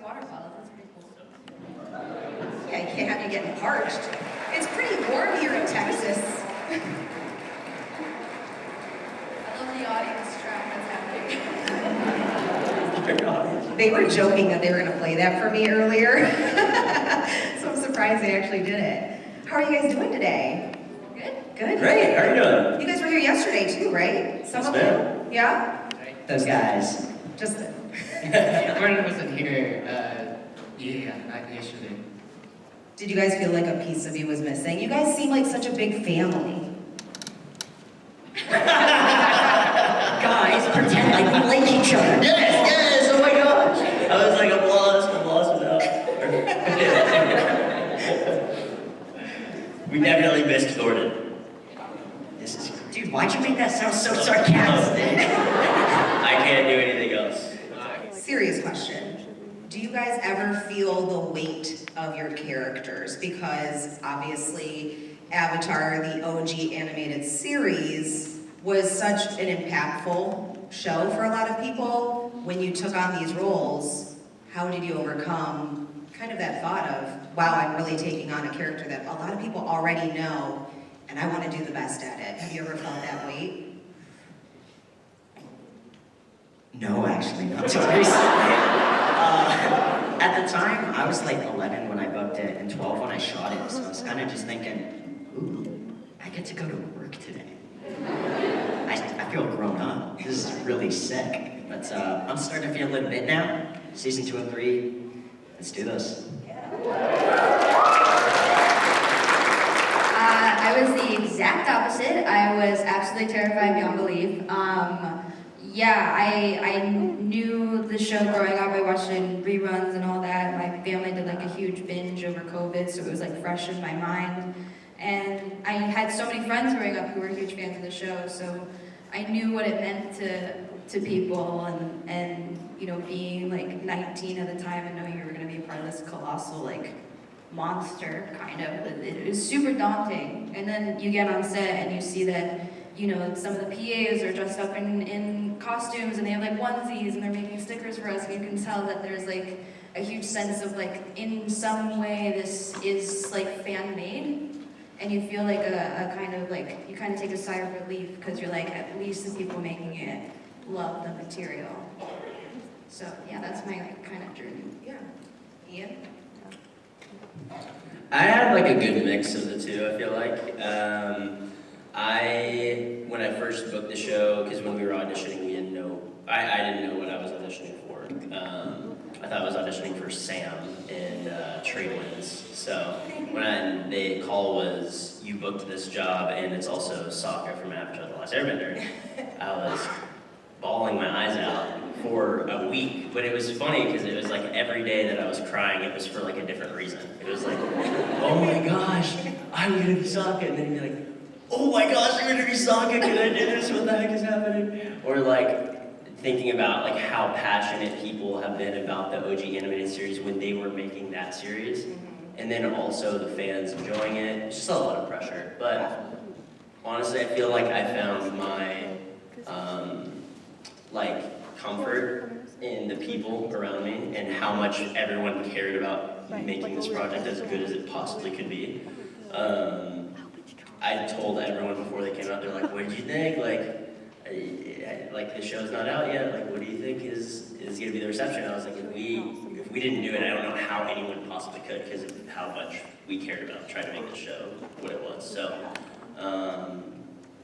water bottles. That's pretty cool. Yeah, you can't have you getting parched. It's pretty warm here in Texas. I love the audience track that's happening. They were joking that they were going to play that for me earlier. So I'm surprised they actually did it. How are you guys doing today? Good? Good. Great, how are you doing? You guys were here yesterday too, right? Some Yes, of ma'am. you? Yeah? Those guys. Just Gordon wasn't here, not yesterday. Did you guys feel like a piece of you was missing? You guys seem like such a big family. Guys, pretend like we like each other. Yes, oh my gosh! I was like, applause was out. We definitely missed Gordon. This is, dude, why'd you make that sound so sarcastic? I can't do anything else. Serious question. Do you guys ever feel the weight of your characters? Because obviously Avatar, the OG animated series, was such an impactful show for a lot of people. When you took on these roles, how did you overcome kind of that thought of, wow, I'm really taking on a character that a lot of people already know, and I want to do the best at it. Have you ever felt that weight? No, actually, not too recently. At the time, I was like 11 when I booked it and 12 when I shot it, so I was kind of just thinking, ooh, I get to go to work today. I feel grown up. This is really sick. But I'm starting to feel a little bit now. Season 2 and 3, let's do this. I was the exact opposite. I was absolutely terrified beyond belief. I knew the show growing up. I watched it in reruns and all that. My family did like a huge binge over COVID, so it was like fresh in my mind. And I had so many friends growing up who were huge fans of the show, so I knew what it meant to people and you know, being like 19 at the time and knowing you were going to be a part of this colossal like monster kind of. It was super daunting. And then you get on set and you see that, you know, some of the PAs are dressed up in costumes and they have like onesies and they're making stickers for us, and you can tell that there's like a huge sense of like, in some way this is like fan-made, and you feel like a kind of like, you kind of take a sigh of relief because you're like, at least the people making it love the material. So yeah, that's my like, kind of journey. Yeah. Ian? I had like a good mix of the two, I feel like. When I first booked the show, because when we were auditioning, we didn't know, I didn't know what I was auditioning for. I thought I was auditioning for Sam in Trade Winds. So when the call was, you booked this job and it's also Sokka from Avatar, The Last Airbender, I was bawling my eyes out for a week. But it was funny because it was like every day that I was crying, it was for like a different reason. It was like, oh my gosh, I'm gonna be Sokka. And then you'd be like, oh my gosh, you're gonna be Sokka, can I do this? What the heck is happening? Or like thinking about like how passionate people have been about the OG animated series when they were making that series. And then also the fans enjoying it. It's just a lot of pressure. But honestly, I feel like I found my like comfort in the people around me and how much everyone cared about making this project as good as it possibly could be. I told everyone before they came out, they're like, what did you think? Like the show's not out yet. Like, what do you think is gonna be the reception? I was like, if we didn't do it, I don't know how anyone possibly could because of how much we cared about trying to make the show what it was. So,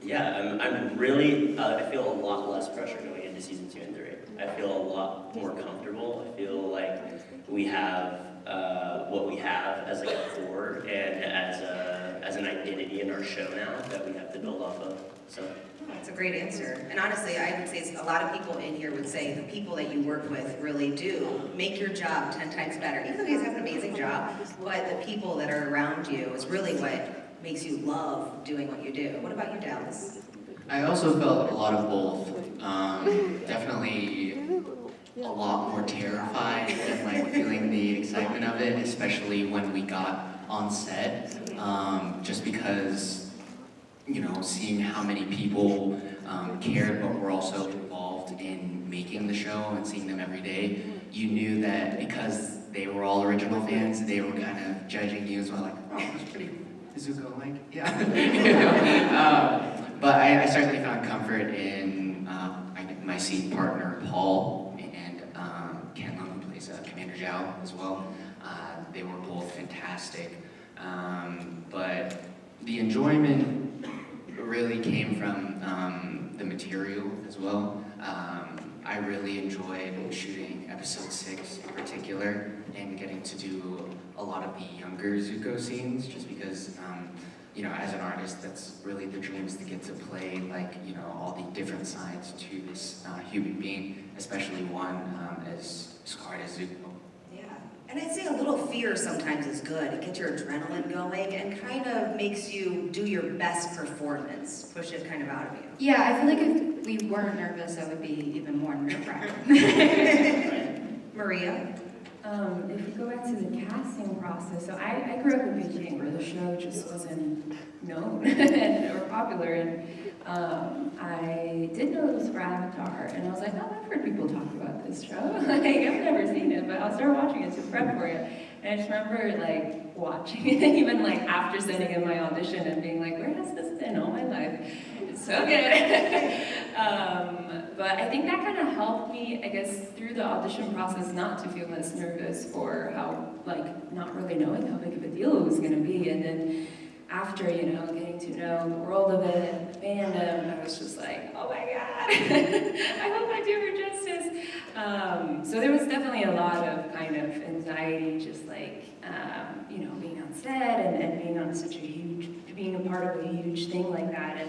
yeah, I'm really, I feel a lot less pressure going into season 2 and 3. I feel a lot more comfortable. I feel like we have what we have as like a core and as an identity in our show now that we have to build off of. So That's a great answer. And honestly, I would say a lot of people in here would say the people that you work with really do make your job 10 times better. Even though you guys have an amazing job, but the people that are around you is really what makes you love doing what you do. What about you, Dallas? I also felt a lot of both. Definitely a lot more terrified and like feeling the excitement of it, especially when we got on set. Just because, you know, seeing how many people cared but were also involved in making the show and seeing them every day you knew that because they were all original fans, they were kind of judging you as well, like, oh, that's pretty Izuko-like, yeah. You know? But I certainly found comfort in my scene partner, Paul, and Ken Lung, who plays Commander Zhao as well. They were both fantastic. But the enjoyment really came from the material as well. I really enjoyed shooting episode 6 in particular and getting to do a lot of the younger Zuko scenes just because, you know, as an artist, that's really the dream is to get to play like, you know, all the different sides to this human being, especially one as scarred as Zuko. And I'd say a little fear sometimes is good. It gets your adrenaline going and kind of makes you do your best performance, push it kind of out of you. Yeah, I feel like if we weren't nervous, that would be even more nerve-wracking. Maria? If we go back to the casting process, so I grew up in Beijing where the show just wasn't known or popular, and I did know it was for Avatar, and I was like, oh, I've heard people talk about this show. Like, I've never seen it, but I'll start watching it to prep for it. And I just remember like watching it, even like after sending in my audition and being like, where has this been all my life? It's so good. But I think that kind of helped me, I guess, through the audition process not to feel as nervous for how, like, not really knowing how big of a deal it was going to be. And then after, you know, getting to know the world of it and the fandom, I was just like, oh my God, I hope I do her justice. So there was definitely a lot of kind of anxiety, just like, you know, being on set and being on such a huge, being a part of a huge thing like that.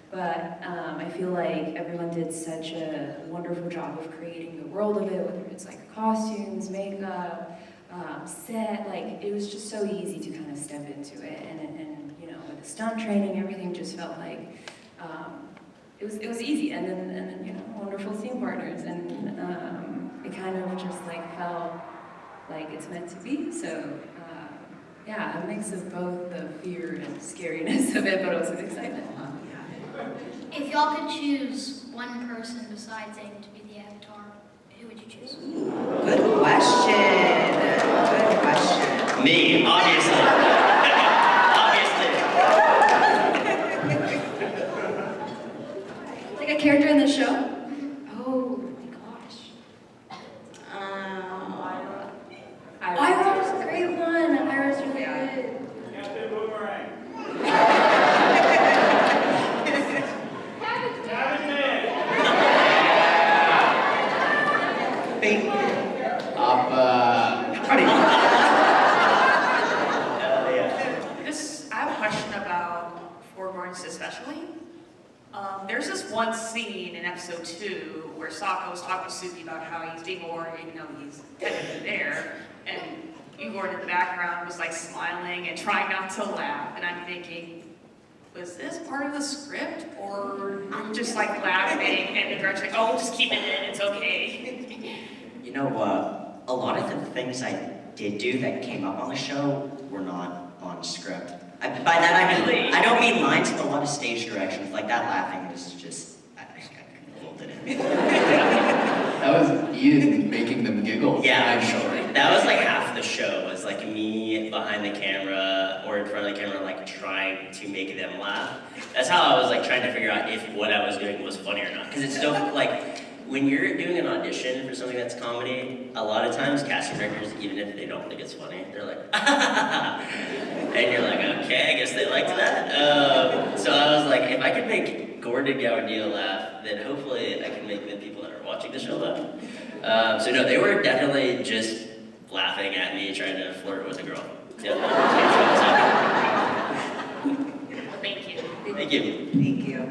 But I feel like everyone did such a wonderful job of creating the world of it, whether it's like costumes, makeup, set, like it was just so easy to kind of step into it. And you know, with the stunt training, everything just felt like it was easy. And then you know, wonderful scene partners, and it kind of just like felt like it's meant to be. So yeah, a mix of both the fear and scariness of it, but also the excitement. If y'all could choose one person besides Aang to be the Avatar, who would you choose? Good question. Good question. Me, obviously. Like a character in the show? Oh my gosh. Ira's a great one. Ira's really good. Thank you. I have a question about Foreborns especially. There's this one scene in episode 2 where Sokka was talking to Suki about how he's being bored even though he's technically there, and Igor in the background was like smiling and trying not to laugh, and I'm thinking, was this part of the script, or I'm just like laughing and the director's like, oh, we'll just keep it in, it's okay. You know, a lot of the things I did do that came up on the show were not on script. By that I mean, I don't mean lines, but a lot of stage directions. Like that laughing was just, I couldn't hold it in. That was Ian making them giggle. Yeah, I'm sure. That was like half the show, was like me behind the camera or in front of the camera, like trying to make them laugh. That's how I was like trying to figure out if what I was doing was funny or not. Because it's so, like, when you're doing an audition for something that's comedy, a lot of times casting directors, even if they don't think it's funny, they're like, and you're like, okay, I guess they liked that. So I was like, if I could make Gordon Gowdia laugh, then hopefully I can make the people that are watching the show laugh. So no, they were definitely just laughing at me trying to flirt with a girl. Yeah. Thank you. Thank you. Thank you.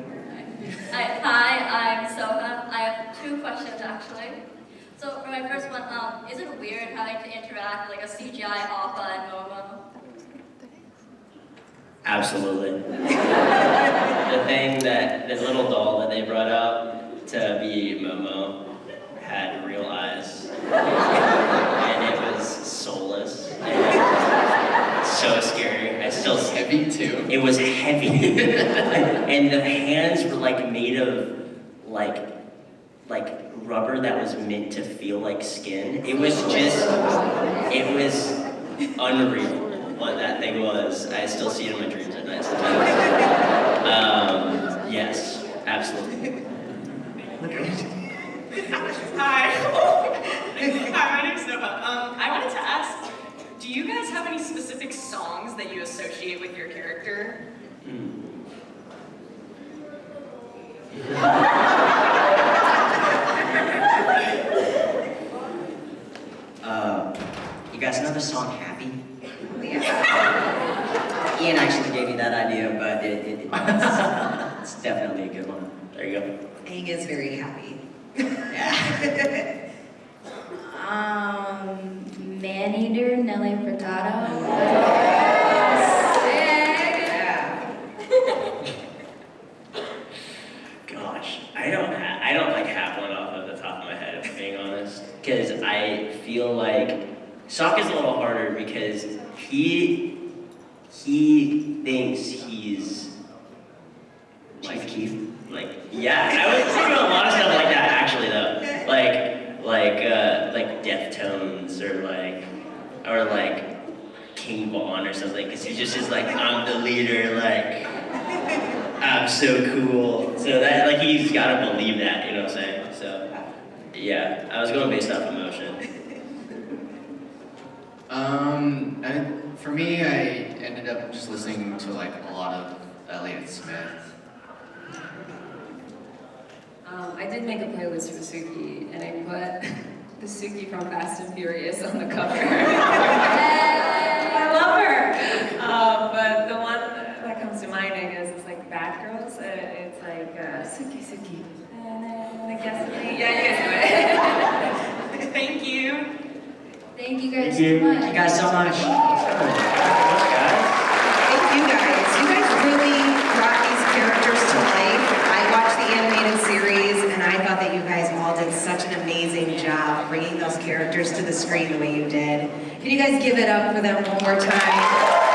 Hi, I'm Soha. I have 2 questions actually. So for my first one, is it weird having to interact like a CGI Appa and Momo? Absolutely. The thing that, the little doll that they brought out to be Momo had real eyes. And it was soulless. And so scary. I still It's heavy too. It was heavy. And the hands were like made of like like rubber that was meant to feel like skin. It was unreal what that thing was. I still see it in my dreams at night sometimes. Yes, absolutely. Hi. Hi, my name's Nova. I wanted to ask, do you guys have any specific songs that you associate with your character? You guys know the song Happy? Yeah. Ian actually gave me that idea, but it's definitely a good one. There you go. Hank is very happy. Yeah. Man-Eater, Nelly Furtado. Yeah. Gosh, I don't like have one off of the top of my head, if I'm being honest. Because I feel like Sock is a little harder because he thinks he's like Keith. like yeah. I was thinking about a lot of stuff like that actually though. Like Deftones or like King Von or something. Because he just is like I'm the leader like. I'm so cool. So that, like, he's got to believe that, you know what I'm saying? So, yeah, I was going based off emotion. For me, I ended up just listening to like a lot of Elliott Smith. I did make a playlist for Suki, and I put the Suki from Fast and Furious on the cover. I love her! But the one that comes to mind, I guess, is like Bad Girls. It's like Suki, Suki. And I guess, yeah, you guys know it. Thank you. Thank you guys so much. Thank you guys so much. Thank you guys. You guys really brought these characters to life. I watched the animated series and I thought that you guys all did such an amazing job bringing those characters to the screen the way you did. Can you guys give it up for them one more time?